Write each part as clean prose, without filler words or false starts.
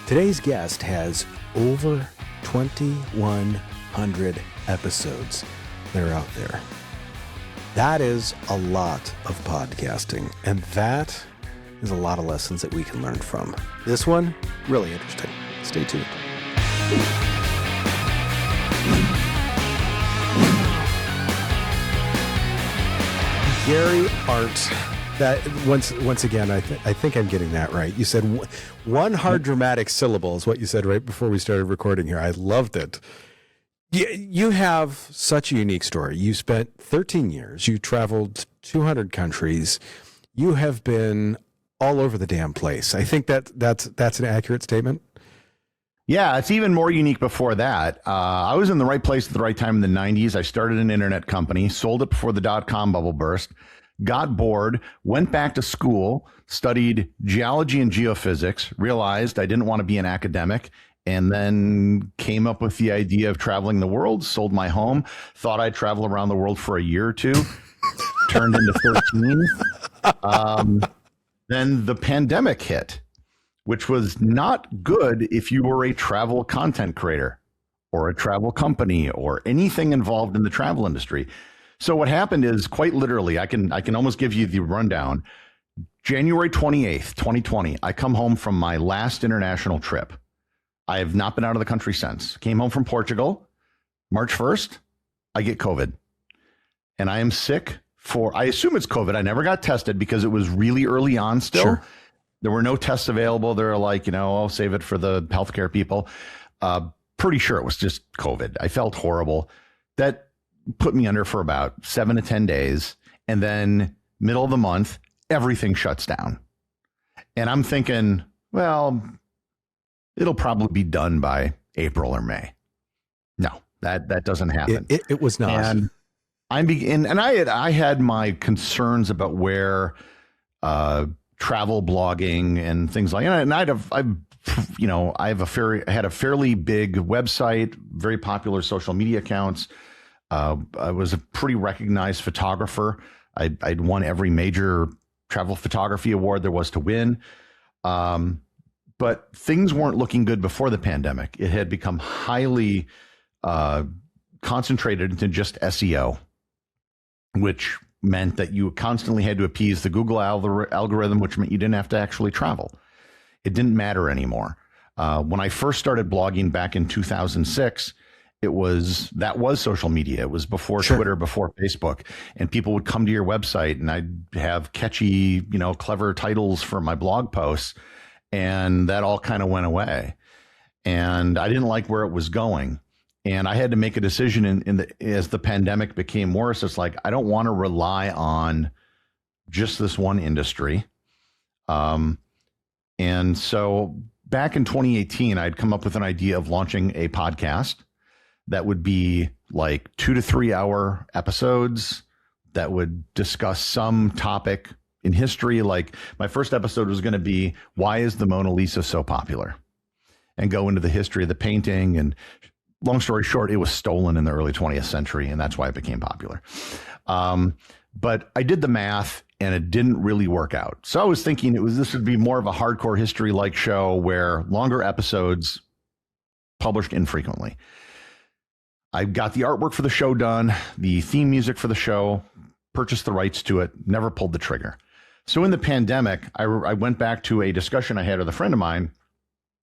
Today's guest has over 2,100 episodes that are out there. That is a lot of podcasting, and that is a lot of lessons that we can learn from. This one, really interesting. Stay tuned. Gary Arndt. That once again, I think I'm getting that right. You said one hard dramatic syllable is what you said right before we started recording here. I loved it. You have such a unique story. You spent 13 years. You traveled 200 countries. You have been all over the damn place. I think that's an accurate statement. Yeah, it's even more unique before that. I was in the right place at the right time in the 90s. I started an internet company, sold it before the dot-com bubble burst, got bored, went back to school, studied geology and geophysics, realized I didn't want to be an academic, and then came up with the idea of traveling the world, sold my home, thought I'd travel around the world for a year or two, turned into 13. Then the pandemic hit, which was not good if you were a travel content creator or a travel company or anything involved in the travel industry. So what happened is, quite literally, I can almost give you the rundown. January 28th, 2020, I come home from my last international trip. I have not been out of the country since. Came home from Portugal. March 1st, I get COVID. And I am sick I assume it's COVID. I never got tested because it was really early on still. Sure. There were no tests available. They're like, I'll save it for the healthcare people. Pretty sure it was just COVID. I felt horrible. That put me under for about 7 to 10 days. And then middle of the month, everything shuts down. And I'm thinking, well, it'll probably be done by April or May. No, that doesn't happen. It was not. And I had my concerns about where travel blogging and things like that. And I had a fairly big website, very popular social media accounts. I was a pretty recognized photographer. I'd won every major travel photography award there was to win. But things weren't looking good before the pandemic. It had become highly concentrated into just SEO, which meant that you constantly had to appease the Google algorithm, which meant you didn't have to actually travel. It didn't matter anymore. When I first started blogging back in 2006, that was social media. It was before Sure. Twitter, before Facebook, and people would come to your website and I'd have catchy, clever titles for my blog posts. And that all kind of went away. And I didn't like where it was going. And I had to make a decision as the pandemic became worse. It's like, I don't want to rely on just this one industry. And so back in 2018, I'd come up with an idea of launching a podcast that would be like 2 to 3 hour episodes that would discuss some topic in history. Like my first episode was going to be, why is the Mona Lisa so popular? And go into the history of the painting. And long story short, it was stolen in the early 20th century, and that's why it became popular. But I did the math and it didn't really work out. So I was thinking this would be more of a hardcore history-like show where longer episodes published infrequently. I got the artwork for the show done, the theme music for the show, purchased the rights to it, never pulled the trigger. So in the pandemic, I went back to a discussion I had with a friend of mine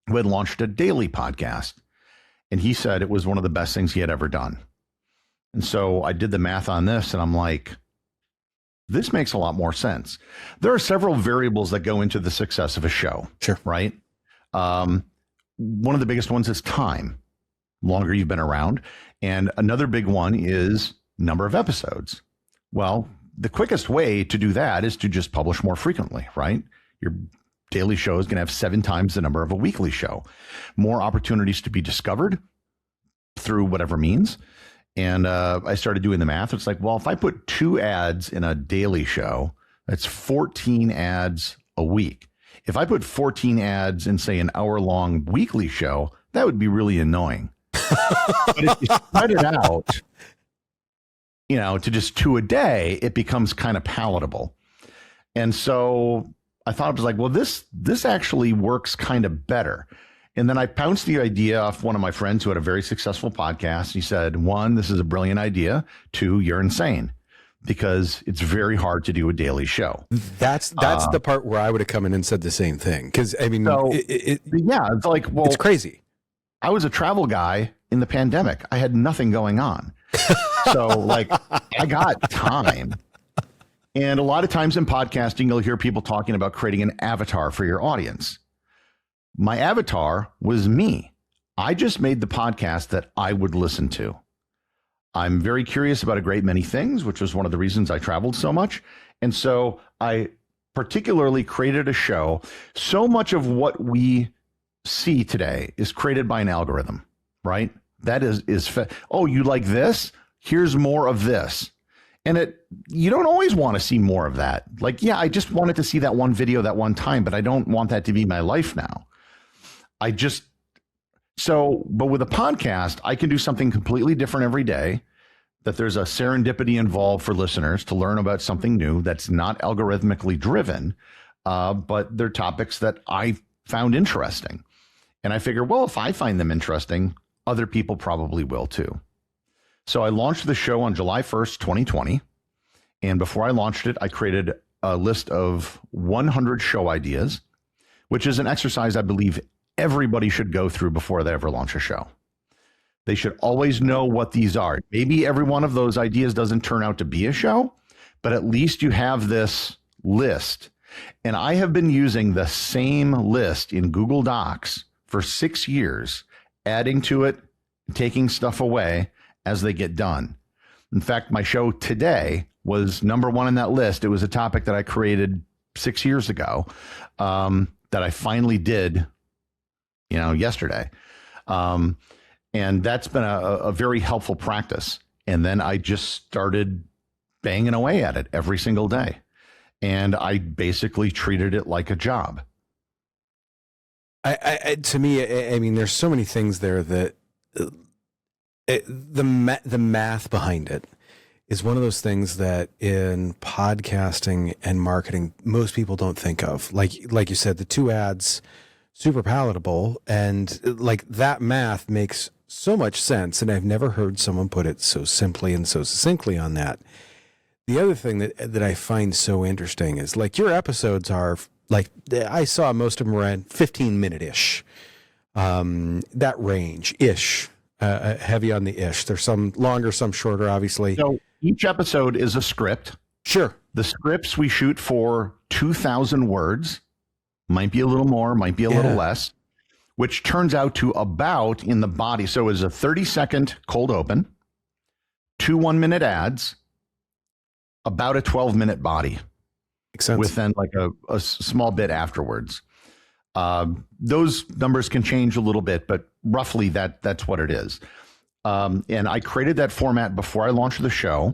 who had launched a daily podcast. And he said it was one of the best things he had ever done. And so I did the math on this and I'm like, this makes a lot more sense. There are several variables that go into the success of a show. Sure. Right? One of the biggest ones is time. Longer you've been around. And another big one is number of episodes. Well, the quickest way to do that is to just publish more frequently, right? Your daily show is going to have 7 times the number of a weekly show. More opportunities to be discovered through whatever means. And I started doing the math. It's like, well, if I put 2 ads in a daily show, that's 14 ads a week. If I put 14 ads in, say, an hour-long weekly show, that would be really annoying. But if you spread it out, to just 2 a day, it becomes kind of palatable. And so I thought, it was like, well, this actually works kind of better. And then I bounced the idea off one of my friends who had a very successful podcast. He said, 1, this is a brilliant idea. 2, you're insane, because it's very hard to do a daily show. That's the part where I would have come in and said the same thing. Because I mean, it's like, well, it's crazy. I was a travel guy in the pandemic. I had nothing going on. So like, I got time. And a lot of times in podcasting, you'll hear people talking about creating an avatar for your audience. My avatar was me. I just made the podcast that I would listen to. I'm very curious about a great many things, which was one of the reasons I traveled so much. And so I particularly created a show. So much of what we see today is created by an algorithm, right? That oh, you like this? Here's more of this. And you don't always want to see more of that. Like, yeah, I just wanted to see that one video that one time, but I don't want that to be my life now. But with a podcast, I can do something completely different every day, that there's a serendipity involved for listeners to learn about something new that's not algorithmically driven, but they're topics that I found interesting. And I figure, well, if I find them interesting, other people probably will too. So I launched the show on July 1st, 2020. And before I launched it, I created a list of 100 show ideas, which is an exercise I believe everybody should go through before they ever launch a show. They should always know what these are. Maybe every one of those ideas doesn't turn out to be a show, but at least you have this list. And I have been using the same list in Google Docs for 6 years, adding to it, taking stuff away as they get done. In fact, my show today was number 1 on that list. It was a topic that I created 6 years ago, that I finally did yesterday. And that's been a very helpful practice. And then I just started banging away at it every single day. And I basically treated it like a job. To me, I mean, there's so many things there that the math behind it is one of those things that in podcasting and marketing, most people don't think of. Like you said, the 2 ads, super palatable, and like that math makes so much sense. And I've never heard someone put it so simply and so succinctly on that. The other thing that I find so interesting is like your episodes are like, I saw most of them around 15-minute-ish, that range-ish, heavy on the ish. There's some longer, some shorter, obviously. So each episode is a script. Sure. The scripts we shoot for 2,000 words, might be a little more, might be a little less, which turns out to about in the body. So it's a 30-second cold open, 2 1-minute ads, about a 12-minute body. Makes sense. With then like a small bit afterwards. Those numbers can change a little bit, but roughly that's what it is. And I created that format before I launched the show,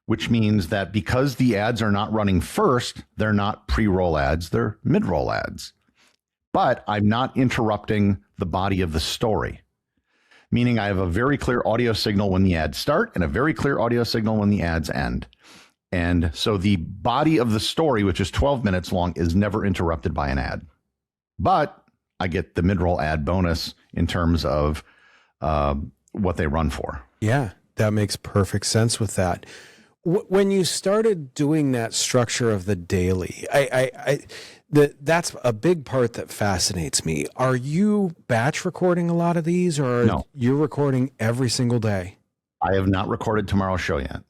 which means that because the ads are not running first, they're not pre-roll ads, they're mid-roll ads. But I'm not interrupting the body of the story, meaning I have a very clear audio signal when the ads start and a very clear audio signal when the ads end. And so the body of the story, which is 12 minutes long, is never interrupted by an ad. But I get the mid-roll ad bonus in terms of what they run for. Yeah, that makes perfect sense with that. When you started doing that structure of the daily, that's a big part that fascinates me. Are you batch recording a lot of these, or no? You're recording every single day? I have not recorded tomorrow's show yet.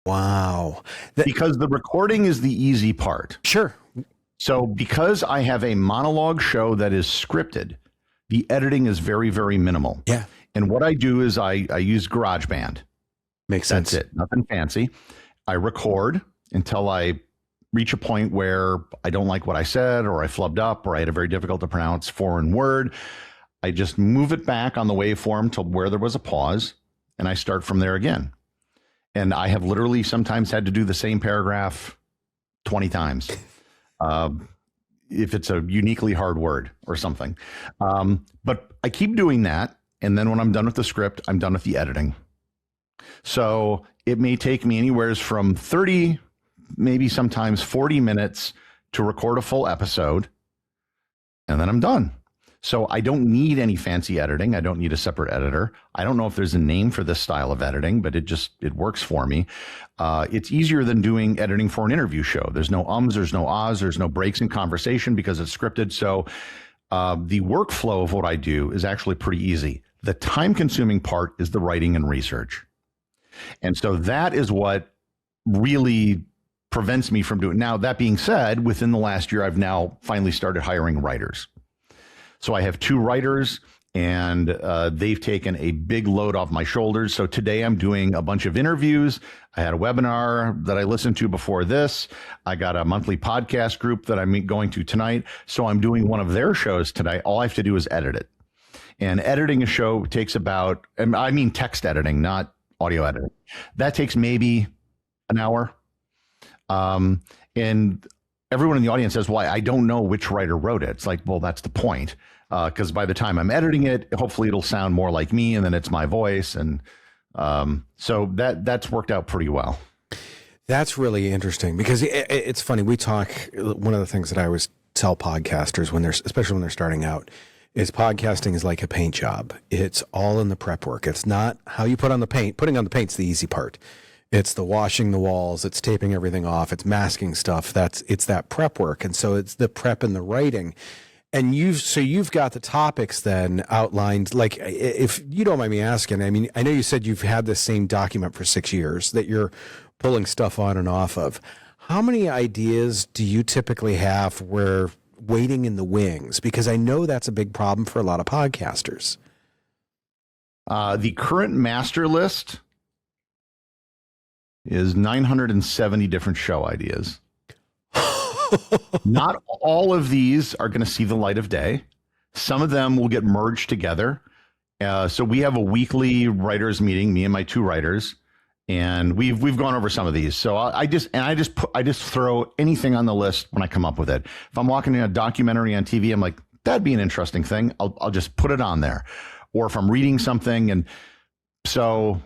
Wow. Because the recording is the easy part. Sure. So because I have a monologue show that is scripted, the editing is very, very minimal. Yeah. And what I do is I use GarageBand. Makes sense. That's it. Nothing fancy. I record until I reach a point where I don't like what I said, or I flubbed up, or I had a very difficult to pronounce foreign word. I just move it back on the waveform to where there was a pause, and I start from there again. And I have literally sometimes had to do the same paragraph 20 times. If it's a uniquely hard word or something. But I keep doing that. And then when I'm done with the script, I'm done with the editing. So it may take me anywhere from 30, maybe sometimes 40 minutes to record a full episode. And then I'm done. So I don't need any fancy editing. I don't need a separate editor. I don't know if there's a name for this style of editing, but it works for me. It's easier than doing editing for an interview show. There's no ums, there's no ahs, there's no breaks in conversation because it's scripted. So the workflow of what I do is actually pretty easy. The time-consuming part is the writing and research. And so that is what really prevents me from doing it. Now, that being said, within the last year, I've now finally started hiring writers. So I have 2 writers, and they've taken a big load off my shoulders. So today I'm doing a bunch of interviews. I had a webinar that I listened to before this. I got a monthly podcast group that I'm going to tonight. So I'm doing one of their shows today. All I have to do is edit it. And editing a show takes about, I mean text editing, not audio editing. That takes maybe an hour. And everyone in the audience says, well, I don't know which writer wrote it. It's like, well, that's the point. Because by the time I'm editing it, hopefully it'll sound more like me, and then it's my voice. And so that's worked out pretty well. That's really interesting because it's funny. We talk, one of the things that I always tell podcasters especially when they're starting out, is podcasting is like a paint job. It's all in the prep work. It's not how you put on the paint. Putting on the paint's the easy part. It's the washing the walls. It's taping everything off. It's masking stuff. It's that prep work. And so it's the prep and the writing. And you've got the topics then outlined. Like, if you don't mind me asking, I mean, I know you said you've had this same document for 6 years that you're pulling stuff on and off of. How many ideas do you typically have where waiting in the wings? Because I know that's a big problem for a lot of podcasters. The current master list is 970 different show ideas. Not all of these are going to see the light of day. Some of them will get merged together. So we have a weekly writers meeting, me and my 2 writers, and we've gone over some of these. So I just throw anything on the list when I come up with it. If I'm watching a documentary on TV, I'm like, that'd be an interesting thing. I'll just put it on there. Or if I'm reading something, and so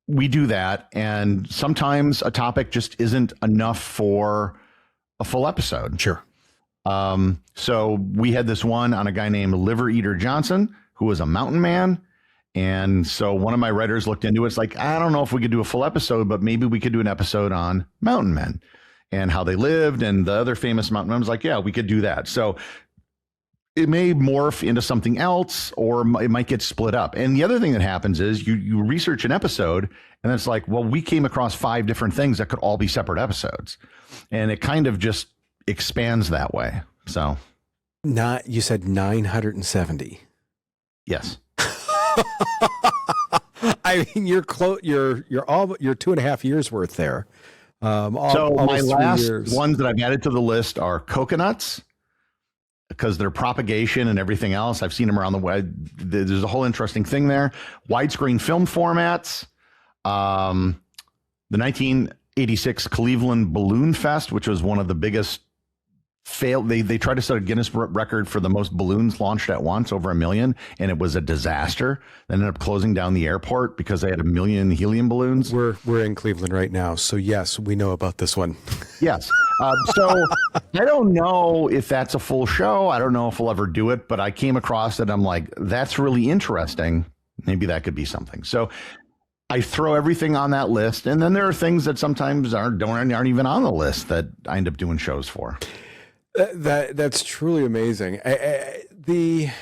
we do that. And sometimes a topic just isn't enough for a full episode. Sure. So we had this one on a guy named Liver Eater Johnson, who was a mountain man. And so one of my writers looked into it. It's like, I don't know if we could do a full episode, but maybe we could do an episode on mountain men and how they lived and the other famous mountain men. I was like, yeah, we could do that. So it may morph into something else, or it might get split up. And the other thing that happens is you research an episode, and it's like, well, we came across 5 different things that could all be separate episodes. And it kind of just expands that way. So you said 970. Yes. I mean, you're 2.5 years worth there. So my last ones that I've added to the list are coconuts, because their propagation and everything else. I've seen them around the web. There's a whole interesting thing there. Widescreen film formats. The 1986 Cleveland Balloon Fest, which was one of the biggest they tried to set a Guinness record for the most balloons launched at once, over 1 million, and it was a disaster. They ended up closing down the airport because they had 1 million helium balloons. We're in Cleveland right now, so yes, we know about this one. Yes. So I don't know if that's a full show. I don't know if we'll ever do it, but I came across it. I'm like, that's really interesting. Maybe that could be something. So I throw everything on that list, and then there are things that sometimes aren't even on the list that I end up doing shows for. That's truly amazing. And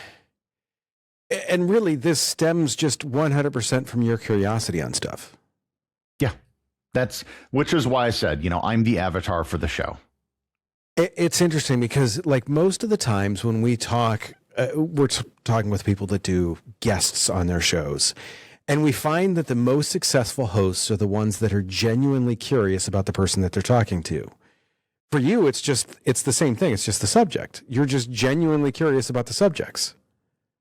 really, this stems just 100% from your curiosity on stuff. Yeah, which is why I said, I'm the avatar for the show. It's interesting because, like, most of the times when we talk, we're talking with people that do guests on their shows, and we find that the most successful hosts are the ones that are genuinely curious about the person that they're talking to. For you, it's the same thing. It's just the subject. You're just genuinely curious about the subjects.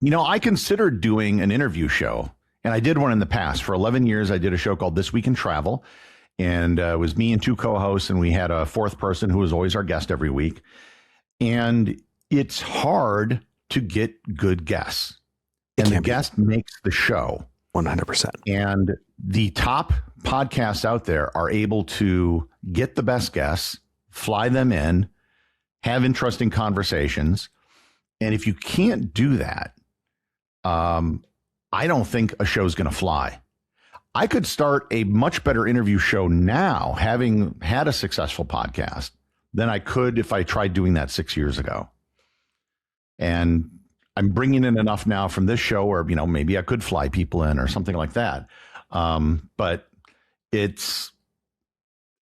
I considered doing an interview show, and I did one in the past. For 11 years, I did a show called This Week in Travel, and it was me and 2 co-hosts, and we had a 4th person who was always our guest every week. And it's hard to get good guests, and the guest makes the show. 100%. And the top podcasts out there are able to get the best guests, fly them in, have interesting conversations, And if you can't do that, I don't think a show's going to fly. I could start a much better interview show now, having had a successful podcast, than I could if I tried doing that 6 years ago. And I'm bringing in enough now from this show, or maybe I could fly people in or something like that. But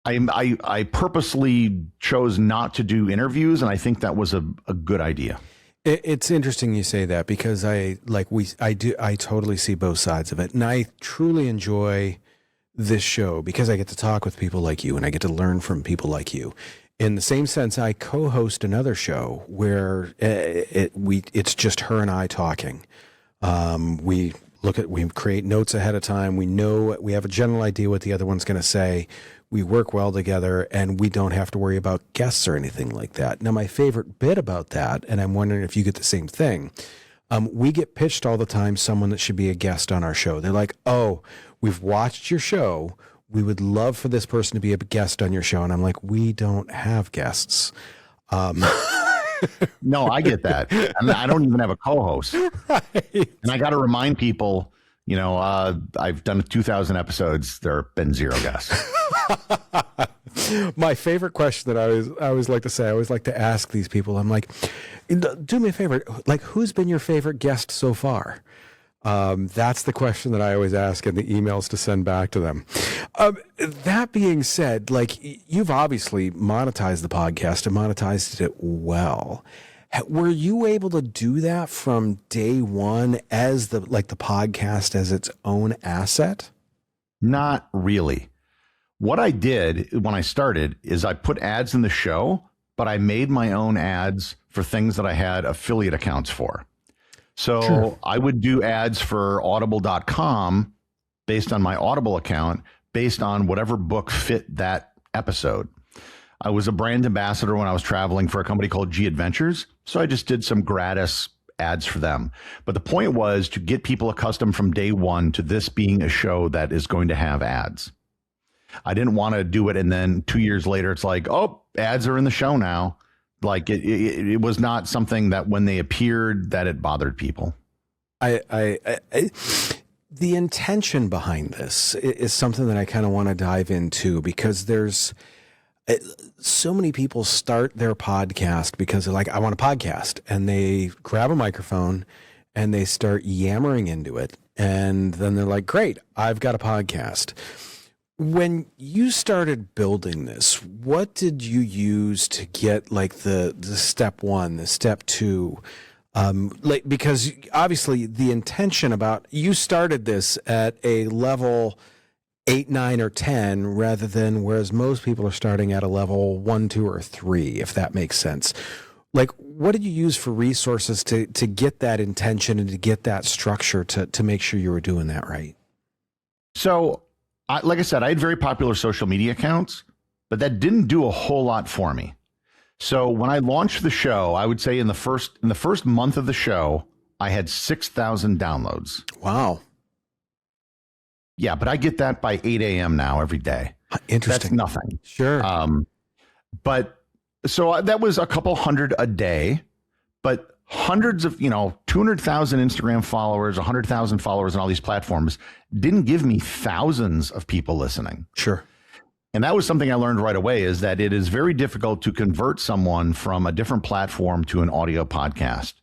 I purposely chose not to do interviews, and I think that was a good idea. It's interesting you say that, because I totally see both sides of it. And I truly enjoy this show because I get to talk with people like you and I get to learn from people like you. In the same sense, I co-host another show where it's just her and I talking. We create notes ahead of time. We have a general idea what the other one's going to say. We work well together, and we don't have to worry about guests or anything like that. Now, my favorite bit about that, and I'm wondering if you get the same thing, we get pitched all the time someone that should be a guest on our show. They're like, oh, we've watched your show. We would love for this person to be a guest on your show. And I'm like, we don't have guests. No, I get that. And I don't even have a co-host. Right. And I got to remind people, I've done 2,000 episodes. There have been 0 guests. My favorite question that I always like to say, I always like to ask these people, I'm like, do me a favor, like, who's been your favorite guest so far? That's the question that I always ask in the emails to send back to them. That being said, like, you've obviously monetized the podcast and monetized it well. Were you able to do that from day one as the podcast as its own asset? Not really. What I did when I started is I put ads in the show, but I made my own ads for things that I had affiliate accounts for. So sure. I would do ads for audible.com based on my Audible account, based on whatever book fit that episode. I was a brand ambassador when I was traveling for a company called G Adventures. So I just did some gratis ads for them. But the point was to get people accustomed from day one to this being a show that is going to have ads. I didn't want to do it, and then 2 years later, it's like, oh, ads are in the show now. Like it was not something that when they appeared that it bothered people. The intention behind this is something that I kind of want to dive into, because there's so many people start their podcast because they're like, I want a podcast, and they grab a microphone and they start yammering into it. And then they're like, great, I've got a podcast. When you started building this, what did you use to get like the step one, the step two? Because obviously the intention about you started this at a level 8, 9, or 10, rather than whereas most people are starting at a level 1, 2, or 3, if that makes sense. Like, what did you use for resources to get that intention and to get that structure to make sure you were doing that right? So, like I said, I had very popular social media accounts, but that didn't do a whole lot for me. So when I launched the show, I would say in the first month of the show, I had 6,000 downloads. Wow. Yeah, but I get that by 8 a.m. now every day. Interesting. That's nothing. Sure. But so that was a couple hundred a day, but hundreds of, 200,000 Instagram followers, 100,000 followers on all these platforms didn't give me thousands of people listening. Sure. And that was something I learned right away, is that it is very difficult to convert someone from a different platform to an audio podcast.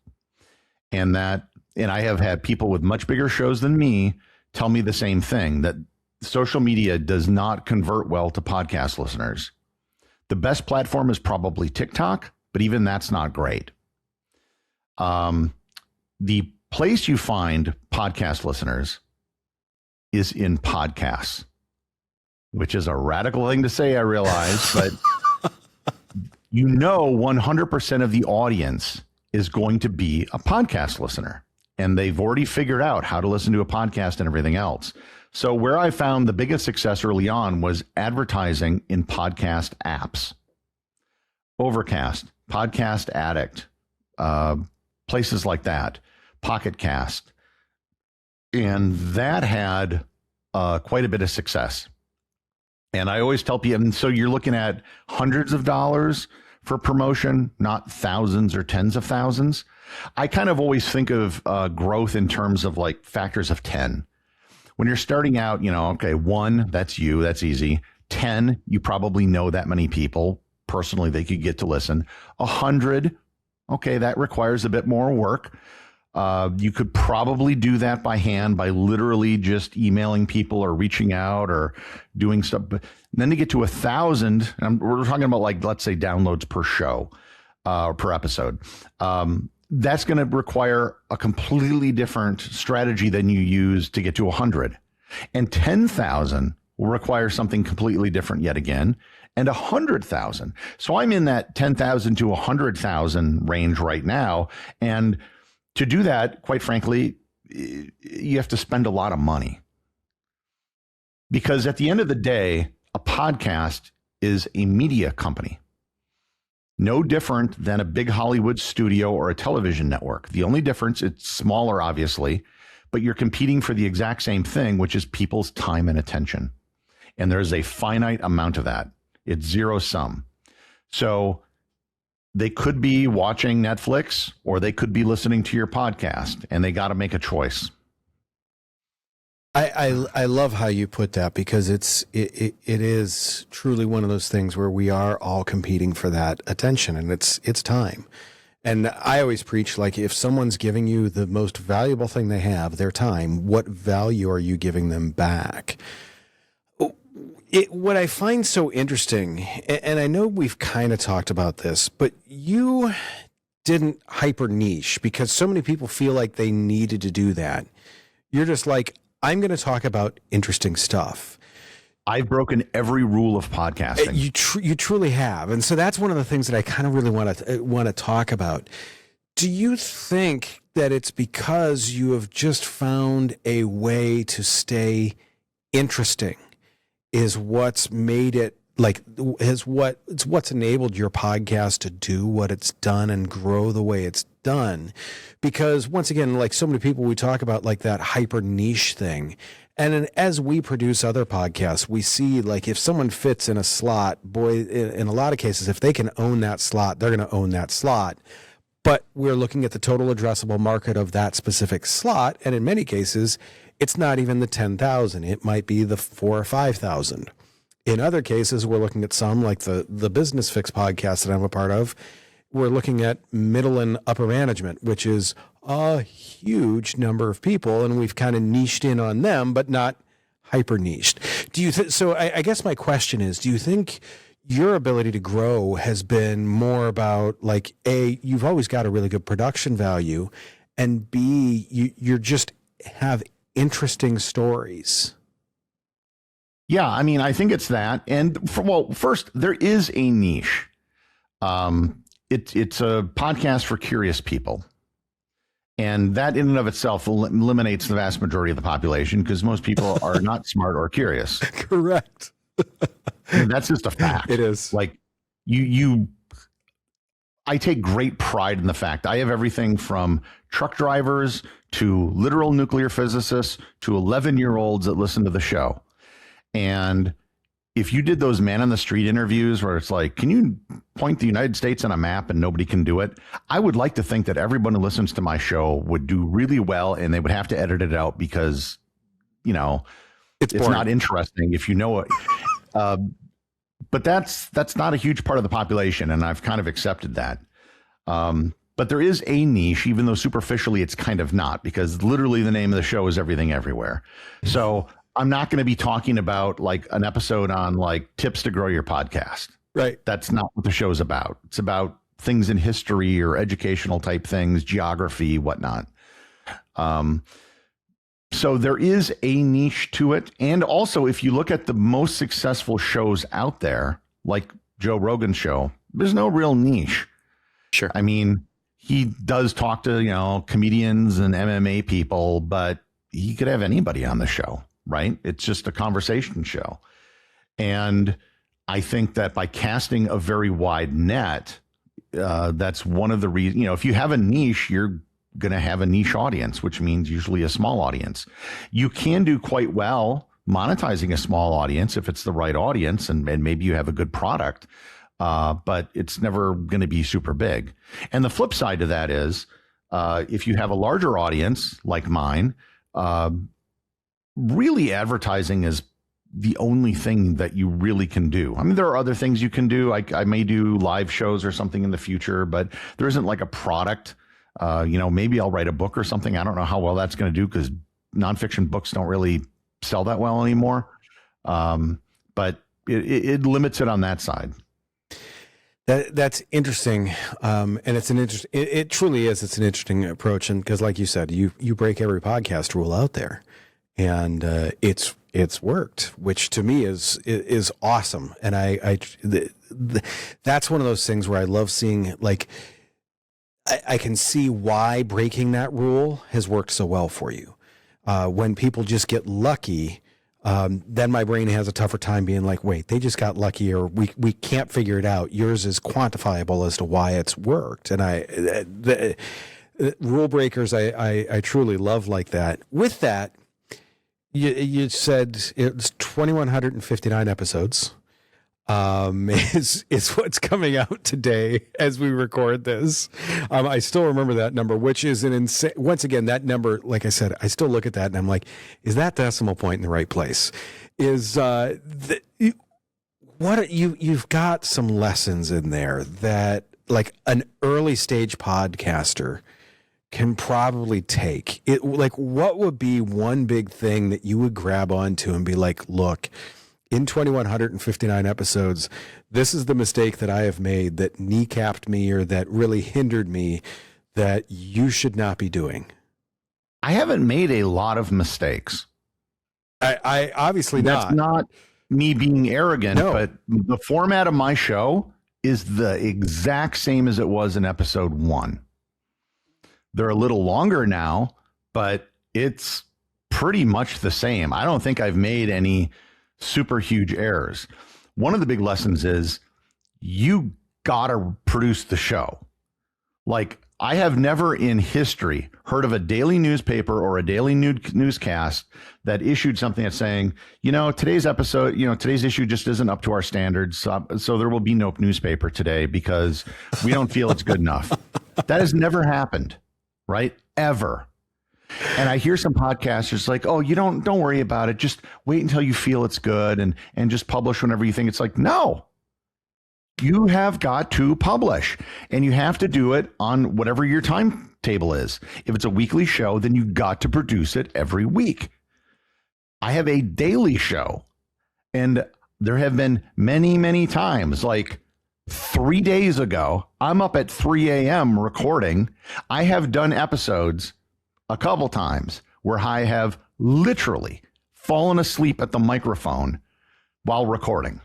And I have had people with much bigger shows than me tell me the same thing, that social media does not convert well to podcast listeners. The best platform is probably TikTok, but even that's not great. The place you find podcast listeners is in podcasts, which is a radical thing to say, I realize, but 100% of the audience is going to be a podcast listener, and they've already figured out how to listen to a podcast and everything else. So where I found the biggest success early on was advertising in podcast apps, Overcast, Podcast Addict, places like that, Pocket Cast. And that had quite a bit of success. And I always tell people, and so you're looking at hundreds of dollars for promotion, not thousands or tens of thousands. I kind of always think of growth in terms of like factors of 10. When you're starting out, okay, 1, that's you, that's easy. 10, you probably know that many people personally they could get to listen. 100, okay, that requires a bit more work. You could probably do that by hand by literally just emailing people or reaching out or doing stuff. But then to get to 1,000, we're talking about like, let's say downloads per show, per episode. That's going to require a completely different strategy than you use to get to 100. And 10,000 will require something completely different yet again, and 100,000. So I'm in that 10,000 to 100,000 range right now. And to do that, quite frankly, you have to spend a lot of money. Because at the end of the day, a podcast is a media company. No different than a big Hollywood studio or a television network. The only difference, it's smaller, obviously, but you're competing for the exact same thing, which is people's time and attention. And there's a finite amount of that. It's zero sum. So they could be watching Netflix or they could be listening to your podcast, and they got to make a choice. I love how you put that, because it is truly one of those things where we are all competing for that attention, and it's time. And I always preach, like, if someone's giving you the most valuable thing they have, their time, what value are you giving them back? What I find so interesting, and I know we've kind of talked about this, but you didn't hyper niche because so many people feel like they needed to do that. You're just like, I'm going to talk about interesting stuff. I've broken every rule of podcasting. You truly have. And so that's one of the things that I kind of really want to talk about. Do you think that it's because you have just found a way to stay interesting is what's made it, like, what's enabled your podcast to do what it's done and grow the way it's done? Because once again, like so many people, we talk about like that hyper niche thing. And then as we produce other podcasts, we see, like, if someone fits in a slot, boy, in a lot of cases, if they can own that slot, they're going to own that slot. But we're looking at the total addressable market of that specific slot. And in many cases, it's not even the 10,000. It might be the 4,000 or 5,000. In other cases, we're looking at some like the Business Fix podcast that I'm a part of. We're looking at middle and upper management, which is a huge number of people, and we've kind of niched in on them, but not hyper niched. So I guess my question is, do you think your ability to grow has been more about, like, A, you've always got a really good production value, and B, you're just have interesting stories? Yeah, I mean, I think it's that. And first, there is a niche. It's a podcast for curious people. And that in and of itself eliminates the vast majority of the population, because most people are not smart or curious. Correct. And that's just a fact. It is. Like, I take great pride in the fact I have everything from truck drivers to literal nuclear physicists to 11-year-olds that listen to the show. And if you did those man on the street interviews where it's like, can you point the United States on a map and nobody can do it? I would like to think that everyone who listens to my show would do really well, and they would have to edit it out because, it's not interesting if you know it. But that's not a huge part of the population, and I've kind of accepted that. But there is a niche, even though superficially it's kind of not, because literally the name of the show is Everything Everywhere. So I'm not going to be talking about like an episode on like tips to grow your podcast. Right. That's not what the show's about. It's about things in history or educational type things, geography, whatnot. So there is a niche to it. And also, if you look at the most successful shows out there, like Joe Rogan's show, there's no real niche. Sure. I mean, he does talk to, comedians and MMA people, but he could have anybody on the show, right? It's just a conversation show. And I think that by casting a very wide net, that's one of the reasons, if you have a niche, you're going to have a niche audience, which means usually a small audience. You can do quite well monetizing a small audience if it's the right audience, and maybe you have a good product, but it's never going to be super big. And the flip side to that is If you have a larger audience like mine, really advertising is the only thing that you really can do. I mean, there are other things you can do. I may do live shows or something in the future, but there isn't like a product. Maybe I'll write a book or something. I don't know how well that's going to do because nonfiction books don't really sell that well anymore. But it limits it on that side. That's interesting, and it's an interesting. It truly is. It's an interesting approach, and because, like you said, you break every podcast rule out there, and it's worked, which to me is awesome. And that's one of those things where I love seeing, like, I can see why breaking that rule has worked so well for you. When people just get lucky, then my brain has a tougher time being like, wait, they just got lucky, or we can't figure it out. Yours is quantifiable as to why it's worked. And the rule breakers, I truly love like that. With that, you said it's 2,159 episodes. Is what's coming out today as we record this. I still remember that number, which is an insane. Once again, that number, like I said, I still look at that and I'm like, is that decimal point in the right place? You've got some lessons in there that, like, an early stage podcaster can probably take it. Like, what would be one big thing that you would grab onto and be like, look, in 2,159 episodes, this is the mistake that I have made that kneecapped me or that really hindered me that you should not be doing? I haven't made a lot of mistakes. I obviously That's not me being arrogant, but the format of my show is the exact same as it was in episode 1. They're a little longer now, but it's pretty much the same. I don't think I've made any super huge errors. One of the big lessons is you gotta produce the show. Like, I have never in history heard of a daily newspaper or a daily newscast that issued something that's saying, today's episode, today's issue just isn't up to our standards. So there will be no newspaper today because we don't feel it's good enough. That has never happened, right? Ever. And I hear some podcasters like, oh, don't worry about it. Just wait until you feel it's good and just publish whenever you think it's like, no, you have got to publish, and you have to do it on whatever your timetable is. If it's a weekly show, then you got to produce it every week. I have a daily show, and there have been many, many times, like 3 days ago, I'm up at 3 a.m. recording. I have done episodes a couple times where I have literally fallen asleep at the microphone while recording.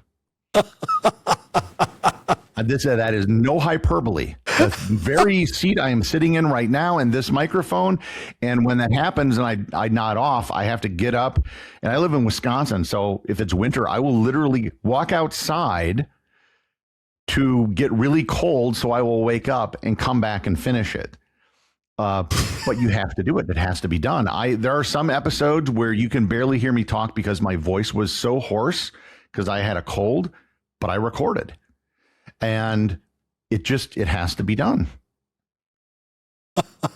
That is no hyperbole. The very seat I am sitting in right now and this microphone. And when that happens and I nod off, I have to get up. And I live in Wisconsin. So if it's winter, I will literally walk outside to get really cold. So I will wake up and come back and finish it. But you have to do it. It has to be done. There are some episodes where you can barely hear me talk because my voice was so hoarse because I had a cold, but I recorded. And it has to be done.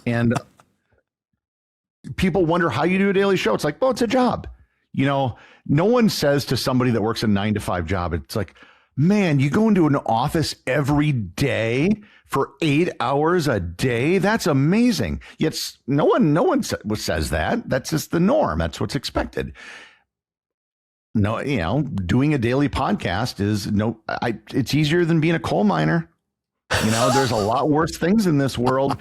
And people wonder how you do a daily show. It's like, well, it's a job. No one says to somebody that works a 9-to-5 job, it's like, man, you go into an office every day for 8 hours a day. That's amazing. Yet no one says that. That's just the norm. That's what's expected. No, doing a daily podcast it's easier than being a coal miner. There's a lot worse things in this world.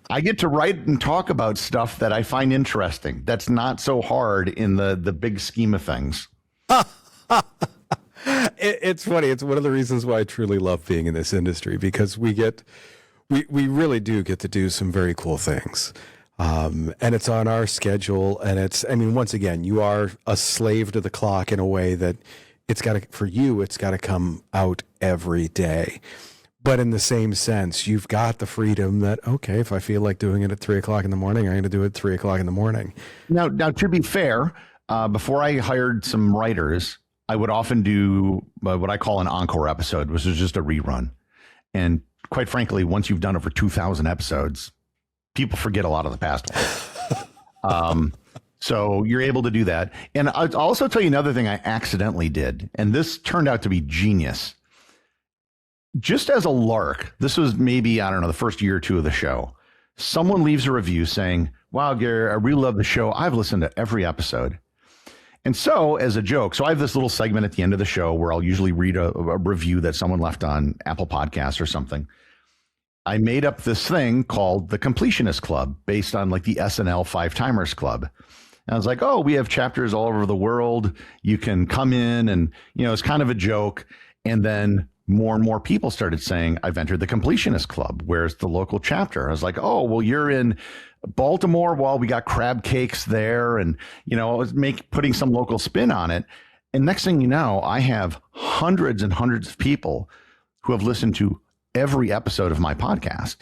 I get to write and talk about stuff that I find interesting. That's not so hard in the big scheme of things. It's funny. It's one of the reasons why I truly love being in this industry, because we really do get to do some very cool things. And it's on our schedule, and once again, you are a slave to the clock in a way that it's got to come out every day. But in the same sense, you've got the freedom that, okay, if I feel like doing it at 3:00 in the morning, I'm going to do it at 3:00 in the morning. Now, to be fair, before I hired some writers, I would often do what I call an encore episode, which is just a rerun. And quite frankly, once you've done over 2,000 episodes, people forget a lot of the past ones. So you're able to do that. And I'll also tell you another thing I accidentally did, and this turned out to be genius. Just as a lark, this was maybe, I don't know, the first year or two of the show. Someone leaves a review saying, wow, Gary, I really love the show. I've listened to every episode. And so as a joke, so I have this little segment at the end of the show where I'll usually read a review that someone left on Apple Podcasts or something. I made up this thing called the Completionist Club based on like the SNL Five Timers Club. And I was like, oh, we have chapters all over the world. You can come in and, it's kind of a joke. And then more and more people started saying, I've entered the Completionist Club. Where's the local chapter? I was like, oh, well, you're in Baltimore. Well, we got crab cakes there. And, I was putting some local spin on it. And next thing you know, I have hundreds and hundreds of people who have listened to every episode of my podcast.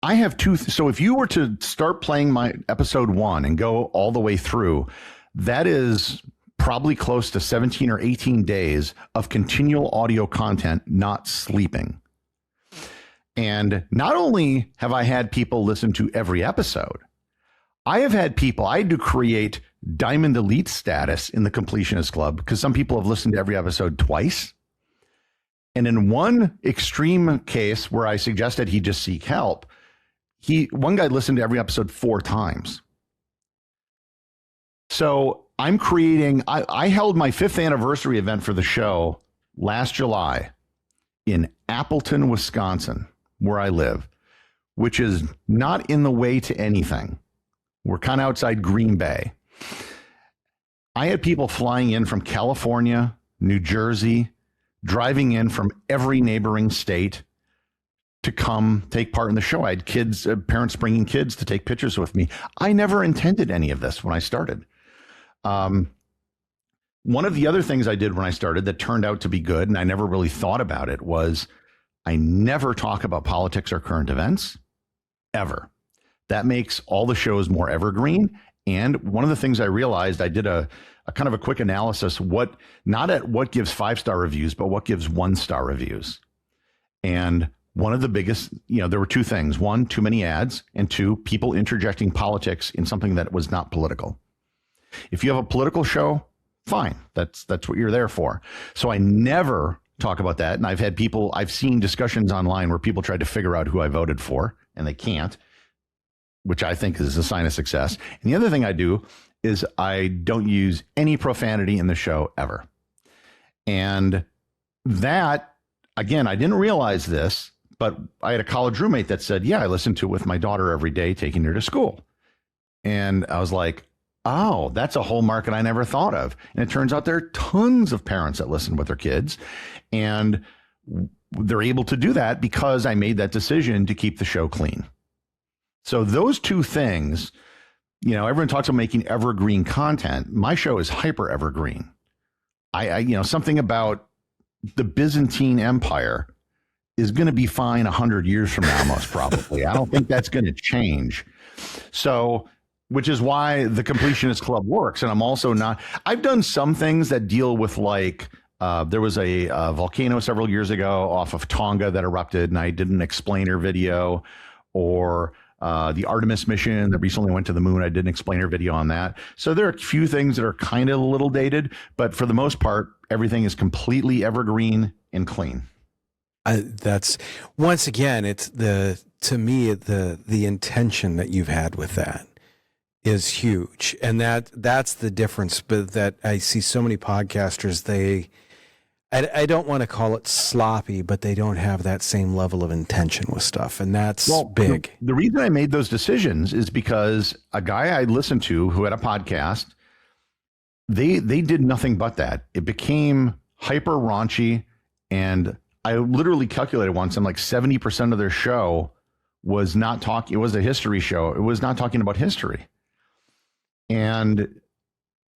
I have so if you were to start playing my episode 1 and go all the way through, that is probably close to 17 or 18 days of continual audio content, not sleeping. And not only have I had people listen to every episode, I have had people, I had to create Diamond Elite status in the Completionist Club because some people have listened to every episode twice. And in one extreme case where I suggested he just seek help, one guy listened to every episode 4 times. So I'm creating, I held my 5th anniversary event for the show last July in Appleton, Wisconsin, where I live, which is not in the way to anything. We're kind of outside Green Bay. I had people flying in from California, New Jersey, driving in from every neighboring state to come take part in the show. I had kids, parents bringing kids to take pictures with me. I never intended any of this when I started. One of the other things I did when I started that turned out to be good, and I never really thought about it, was I never talk about politics or current events, ever. That makes all the shows more evergreen. And one of the things I realized, I did a kind of a quick analysis, not at what gives 5-star reviews, but what gives 1-star reviews. And one of the biggest, there were 2 things. 1, too many ads, and 2, people interjecting politics in something that was not political. If you have a political show, fine. That's what you're there for. So I never talk about that. And I've seen discussions online where people tried to figure out who I voted for and they can't, which I think is a sign of success. And the other thing I do is I don't use any profanity in the show ever. And that, again, I didn't realize this, but I had a college roommate that said, yeah, I listen to it with my daughter every day, taking her to school. And I was like, oh, that's a whole market I never thought of. And it turns out there are tons of parents that listen with their kids, and they're able to do that because I made that decision to keep the show clean. So those 2 things, everyone talks about making evergreen content. My show is hyper evergreen. I something about the Byzantine Empire is going to be fine 100 years from now, most probably. I don't think that's going to change. So, which is why the Completionist Club works. And I'm also not, I've done some things that deal with there was a volcano several years ago off of Tonga that erupted, and I did an explainer video, or the Artemis mission that recently went to the moon. I did an explainer video on that. So there are a few things that are kind of a little dated, but for the most part, everything is completely evergreen and clean. That's, once again, it's to me, the intention that you've had with that is huge. And that's the difference. But that I see so many podcasters, I don't want to call it sloppy, but they don't have that same level of intention with stuff. And that's big. The reason I made those decisions is because a guy I listened to who had a podcast, they did nothing but that. It became hyper raunchy. And I literally calculated once, and like 70% of their show was not talking. It was a history show. It was not talking about history. And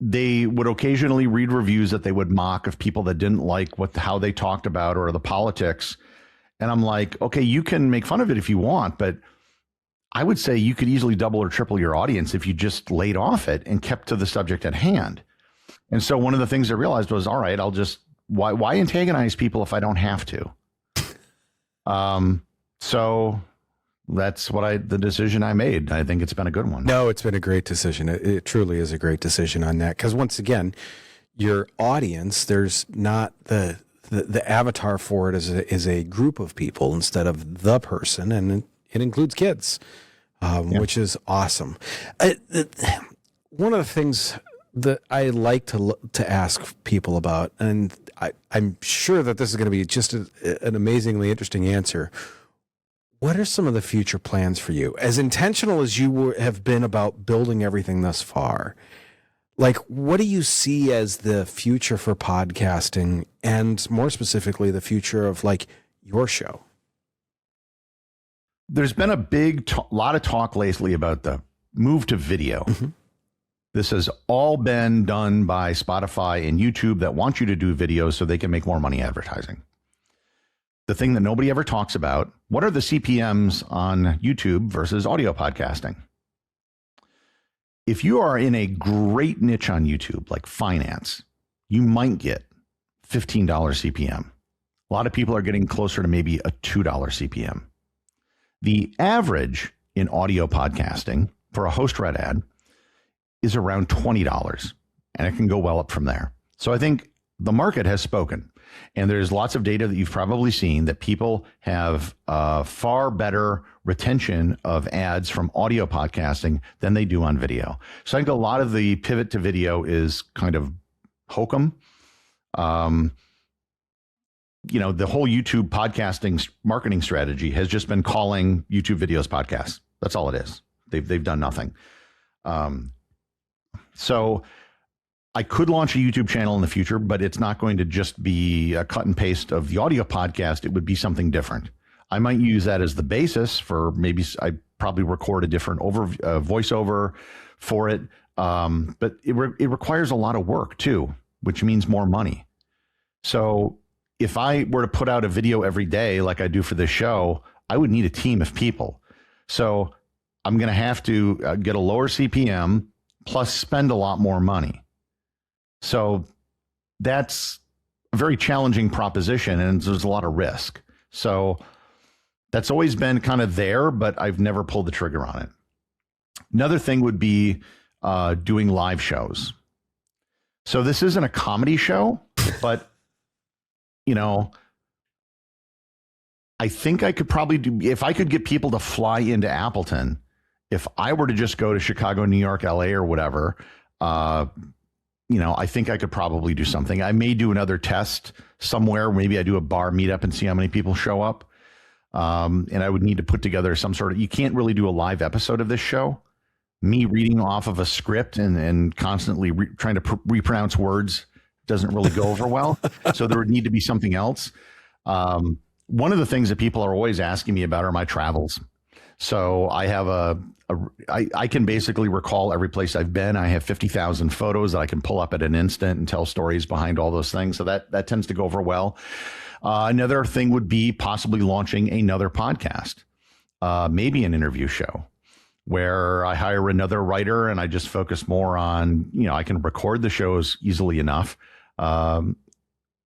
they would occasionally read reviews that they would mock of people that didn't like how they talked about or the politics. And I'm like, okay, you can make fun of it if you want, but I would say you could easily double or triple your audience if you just laid off it and kept to the subject at hand. And so one of the things I realized was, all right, why antagonize people if I don't have to? So that's the decision I made. I think it's been a good one. No, it's been a great decision. It truly is a great decision on that. Because once again, your audience, there's not the avatar for it is a group of people instead of the person, and it includes kids, which is awesome. One of the things that I like to ask people about, and I'm sure that this is going to be just an amazingly interesting answer. What are some of the future plans for you? As intentional as you have been about building everything thus far, like, what do you see as the future for podcasting, and more specifically, the future of like your show? There's been a lot of talk lately about the move to video. Mm-hmm. This has all been done by Spotify and YouTube that want you to do videos so they can make more money advertising. The thing that nobody ever talks about, what are the CPMs on YouTube versus audio podcasting? If you are in a great niche on YouTube, like finance, you might get $15 CPM. A lot of people are getting closer to maybe a $2 CPM. The average in audio podcasting for a host-read ad is around $20, and it can go well up from there. So I think the market has spoken. And there's lots of data that you've probably seen that people have far better retention of ads from audio podcasting than they do on video. So I think a lot of the pivot to video is kind of hokum. The whole YouTube podcasting marketing strategy has just been calling YouTube videos podcasts. That's all it is. They've done nothing. So I could launch a YouTube channel in the future, but it's not going to just be a cut and paste of the audio podcast. It would be something different. I might use that as the basis for maybe I probably record a different voiceover for it. But it requires a lot of work too, which means more money. So if I were to put out a video every day, like I do for this show, I would need a team of people. So I'm going to have to get a lower CPM plus spend a lot more money. So that's a very challenging proposition, and there's a lot of risk. So that's always been kind of there, but I've never pulled the trigger on it. Another thing would be doing live shows. So this isn't a comedy show, but, I think I could probably if I could get people to fly into Appleton, if I were to just go to Chicago, New York, LA, or whatever, I think I could probably do something. I may do another test somewhere. Maybe I do a bar meetup and see how many people show up. And I would need to put together some sort of, you can't really do a live episode of this show. Me reading off of a script and constantly trying to repronounce words doesn't really go over well. So there would need to be something else. One of the things that people are always asking me about are my travels. So I have I can basically recall every place I've been. I have 50,000 photos that I can pull up at an instant and tell stories behind all those things. So that tends to go over well. Another thing would be possibly launching another podcast, maybe an interview show where I hire another writer and I just focus more on, I can record the shows easily enough.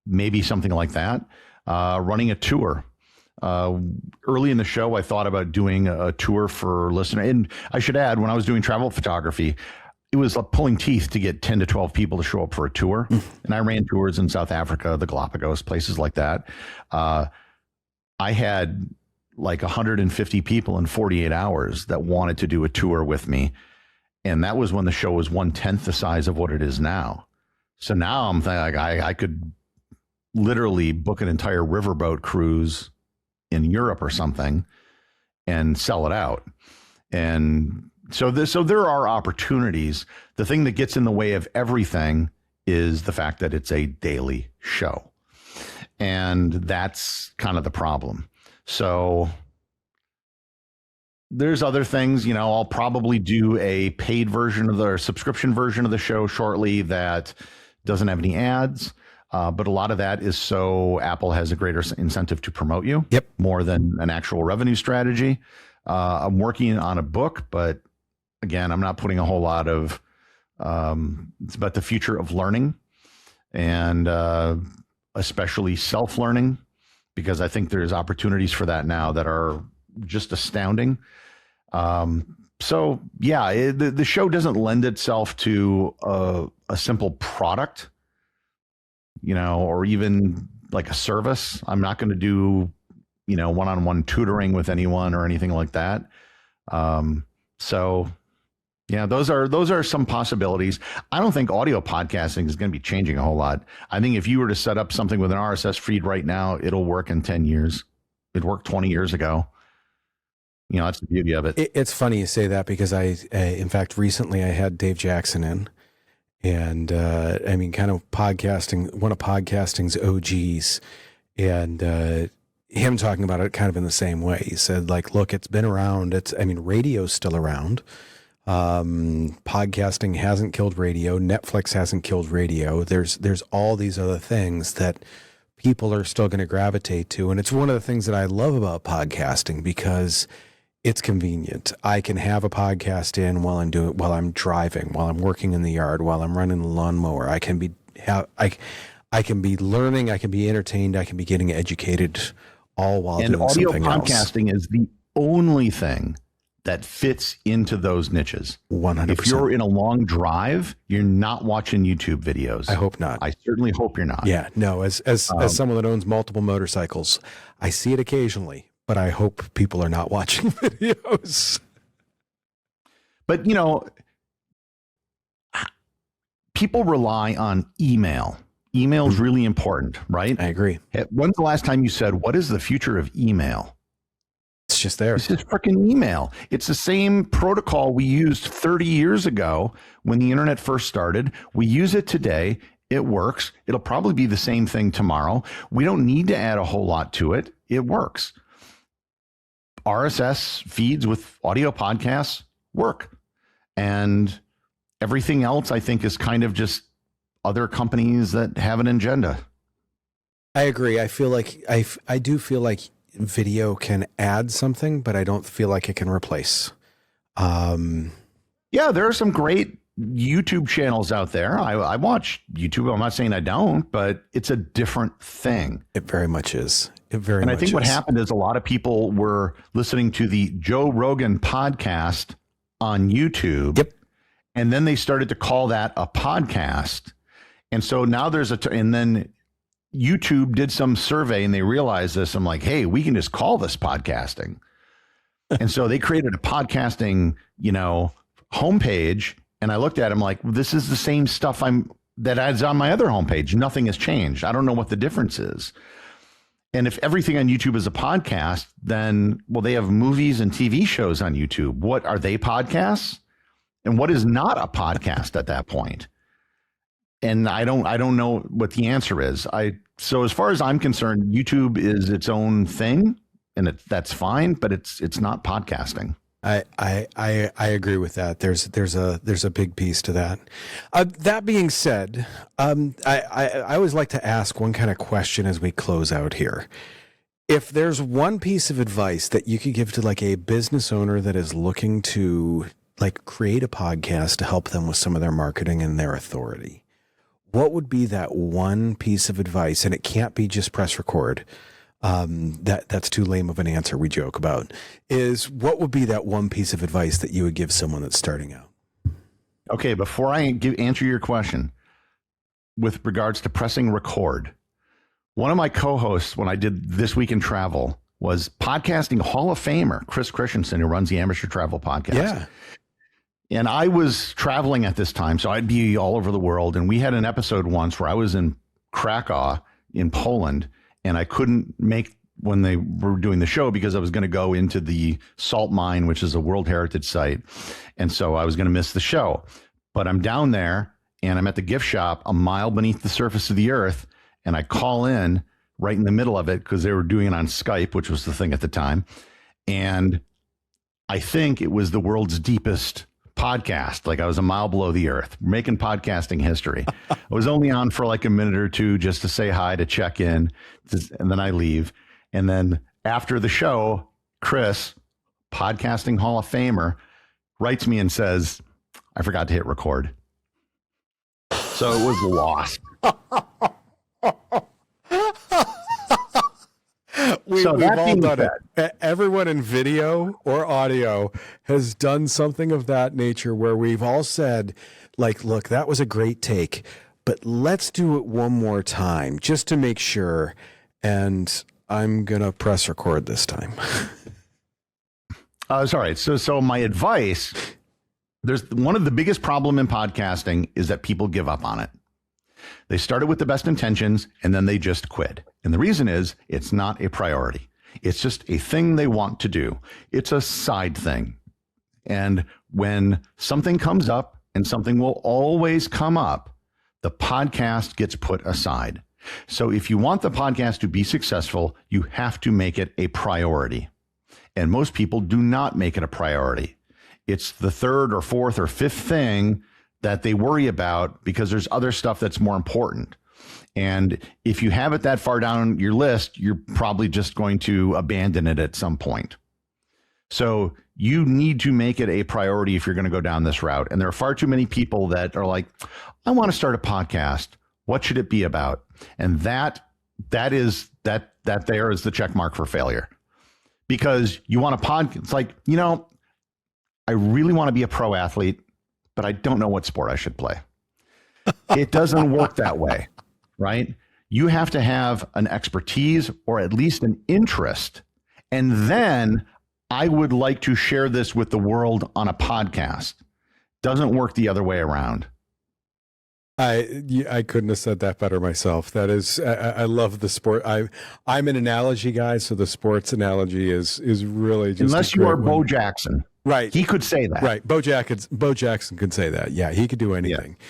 Maybe something like that. Running a tour. Early in the show, I thought about doing a tour for listeners. And I should add, when I was doing travel photography, it was pulling teeth to get 10 to 12 people to show up for a tour. And I ran tours in South Africa, the Galapagos, places like that. I had like 150 people in 48 hours that wanted to do a tour with me. And that was when the show was 1/10 the size of what it is now. So now I'm thinking I could literally book an entire riverboat cruise in Europe or something and sell it out. And so there are opportunities. The thing that gets in the way of everything is the fact that it's a daily show. And that's kind of the problem. So there's other things, I'll probably do a paid version of or subscription version of the show shortly that doesn't have any ads. But a lot of that is so Apple has a greater incentive to promote you more than an actual revenue strategy. I'm working on a book, but again, I'm not putting a whole lot of, it's about the future of learning and especially self-learning, because I think there's opportunities for that now that are just astounding. So yeah, the show doesn't lend itself to a simple product, or even like a service. I'm not going to do, one-on-one tutoring with anyone or anything like that. So yeah, those are some possibilities. I don't think audio podcasting is going to be changing a whole lot. I think if you were to set up something with an RSS feed right now, it'll work in 10 years. It worked 20 years ago. That's the beauty of it. It's funny you say that because in fact, recently I had Dave Jackson in, and kind of podcasting, one of podcasting's OGs, and him talking about it kind of in the same way. He said, like, look, it's been around. Radio's still around. Podcasting hasn't killed radio. Netflix hasn't killed radio. There's all these other things that people are still going to gravitate to. And it's one of the things that I love about podcasting because it's convenient. I can have a podcast in while I'm driving, while I'm working in the yard, while I'm running the lawnmower. I can be learning, I can be entertained, I can be getting educated, all while doing something else. And audio podcasting is the only thing that fits into those niches. 100%. If you're in a long drive, you're not watching YouTube videos. I hope not. I certainly hope you're not. Yeah, no. As someone that owns multiple motorcycles, I see it occasionally, but I hope people are not watching videos. But people rely on email. Email is really important, right? I agree. When's the last time you said, "What is the future of email?" It's just there. It's just freaking email. It's the same protocol we used 30 years ago when the internet first started. We use it today. It works. It'll probably be the same thing tomorrow. We don't need to add a whole lot to it. It works. RSS feeds with audio podcasts work. And everything else, I think, is kind of just other companies that have an agenda. I agree. I feel like I do feel like video can add something, but I don't feel like it can replace. Yeah, there are some great YouTube channels out there. I watch YouTube. I'm not saying I don't, but it's a different thing. It very much is. It very and much I think is. What happened is a lot of people were listening to the Joe Rogan podcast on YouTube. Yep. And then they started to call that a podcast. And so now there's and then YouTube did some survey and they realized this. I'm like, hey, we can just call this podcasting. And so they created a podcasting, homepage. And I looked at it, I'm like, this is the same stuff that adds on my other homepage. Nothing has changed. I don't know what the difference is. And if everything on YouTube is a podcast, then, well, they have movies and TV shows on YouTube. What are they podcasts? And what is not a podcast at that point? And I don't know what the answer is. So as far as I'm concerned, YouTube is its own thing, and that's fine, but it's not podcasting. I agree with that. There's a big piece to that. That being said, I always like to ask one kind of question as we close out here. If there's one piece of advice that you could give to like a business owner that is looking to like create a podcast to help them with some of their marketing and their authority, what would be that one piece of advice? And it can't be just press record. That's too lame of an answer we joke about. Is what would be that one piece of advice that you would give someone that's starting out? Okay, before I answer your question, with regards to pressing record, one of my co-hosts when I did This Week in Travel was podcasting Hall of Famer Chris Christensen, who runs the Amateur Travel Podcast. Yeah. And I was traveling at this time, so I'd be all over the world. And we had an episode once where I was in Krakow in Poland, and I couldn't make when they were doing the show because I was going to go into the salt mine, which is a World Heritage Site. And so I was going to miss the show. But I'm down there, and I'm at the gift shop a mile beneath the surface of the earth, and I call in right in the middle of it because they were doing it on Skype, which was the thing at the time. And I think it was the world's deepest podcast. Like I was a mile below the earth, making podcasting history. I was only on for like a minute or two just to say hi, to check in, and then I leave. And then after the show, Chris, podcasting Hall of Famer, writes me and says, I forgot to hit record. So it was lost. we've that all being done said, it. Everyone in video or audio has done something of that nature where we've all said, like, look, that was a great take, but let's do it one more time just to make sure. And I'm going to press record this time. Sorry. So my advice, there's one of the biggest problem in podcasting is that people give up on it. They started with the best intentions and then they just quit. And the reason is it's not a priority. It's just a thing they want to do. It's a side thing. And when something comes up, and something will always come up, the podcast gets put aside. So if you want the podcast to be successful, you have to make it a priority. And most people do not make it a priority. It's the third or fourth or fifth thing that they worry about because there's other stuff that's more important. And if you have it that far down your list, you're probably just going to abandon it at some point. So you need to make it a priority if you're going to go down this route. And there are far too many people that are like, I want to start a podcast. What should it be about? And that there is the check mark for failure. Because you want a podcast. It's like, I really want to be a pro athlete, but I don't know what sport I should play. It doesn't work that way, right? You have to have an expertise or at least an interest. And then I would like to share this with the world on a podcast. Doesn't work the other way around. I couldn't have said that better myself. That is, I love the sport. I'm an analogy guy, so the sports analogy is really just unless you are Bo Jackson, right? He could say that, right? Bo Jackson could say that. Yeah, he could do anything. Yeah.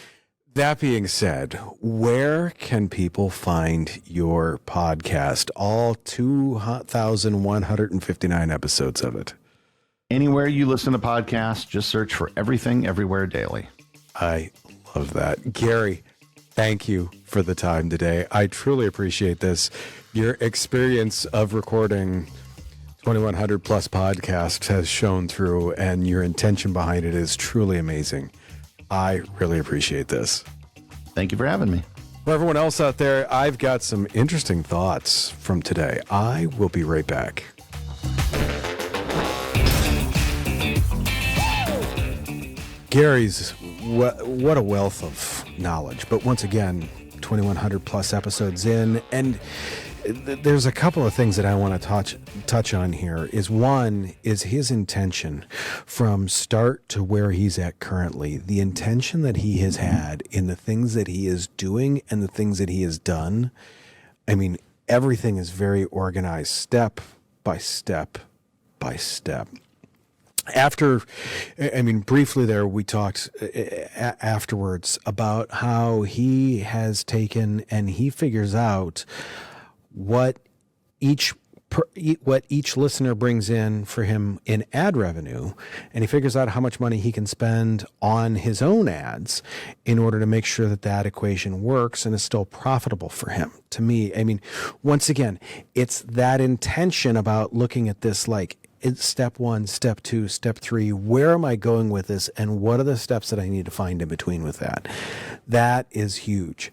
That being said, where can people find your podcast? All 2,159 episodes of it. Anywhere you listen to podcasts, just search for Everything Everywhere Daily. I love that. Gary, thank you for the time today. I truly appreciate this. Your experience of recording 2,100 plus podcasts has shown through, and your intention behind it is truly amazing. I really appreciate this. Thank you for having me. For everyone else out there, I've got some interesting thoughts from today. I will be right back. Gary's, what a wealth of knowledge. But once again, 2,100 plus episodes in, and there's a couple of things that I want to touch on here. One is his intention from start to where he's at currently. The intention that he has had in the things that he is doing and the things that he has done. I mean, everything is very organized, step by step by step. Briefly there, we talked afterwards about how he has taken and he figures out what each listener brings in for him in ad revenue, and he figures out how much money he can spend on his own ads in order to make sure that that equation works and is still profitable for him. To me, once again, it's that intention about looking at this like, it's step 1, step 2, step 3. Where am I going with this? And what are the steps that I need to find in between with that? That is huge.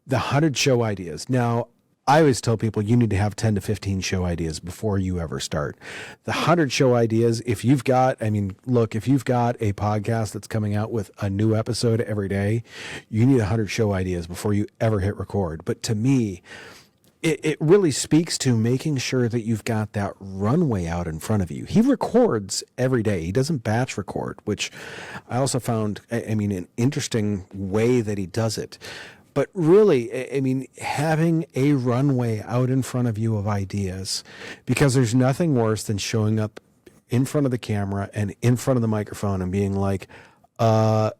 The 100 show ideas. Now, I always tell people you need to have 10 to 15 show ideas before you ever start. The 100 show ideas, if you've got a podcast that's coming out with a new episode every day, you need 100 show ideas before you ever hit record. But to me, it really speaks to making sure that you've got that runway out in front of you. He records every day. He doesn't batch record, which I also found, an interesting way that he does it. But really, having a runway out in front of you of ideas, because there's nothing worse than showing up in front of the camera and in front of the microphone and being like, I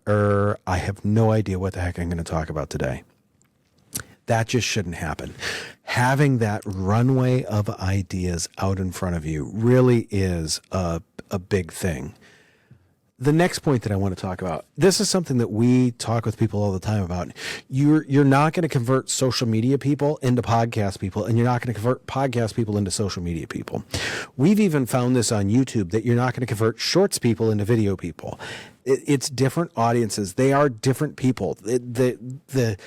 have no idea what the heck I'm going to talk about today. That just shouldn't happen. Having that runway of ideas out in front of you really is a big thing. The next point that I want to talk about, this is something that we talk with people all the time about. You're not going to convert social media people into podcast people, and you're not going to convert podcast people into social media people. We've even found this on YouTube, that you're not going to convert shorts people into video people. It's different audiences. They are different people. The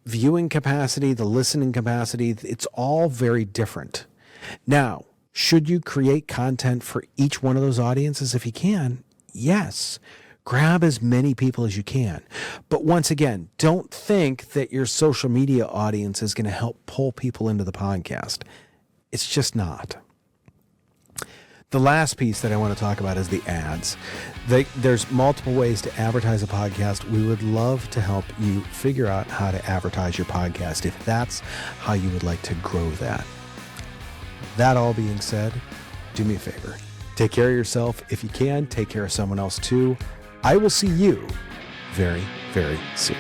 viewing capacity, the listening capacity, it's all very different. Now, should you create content for each one of those audiences if you can? Yes. Grab as many people as you can. But once again, don't think that your social media audience is going to help pull people into the podcast. It's just not. The last piece that I want to talk about is the ads. There's multiple ways to advertise a podcast. We would love to help you figure out how to advertise your podcast if that's how you would like to grow that. That all being said, do me a favor. Take care of yourself. If you can, take care of someone else too. I will see you very, very soon.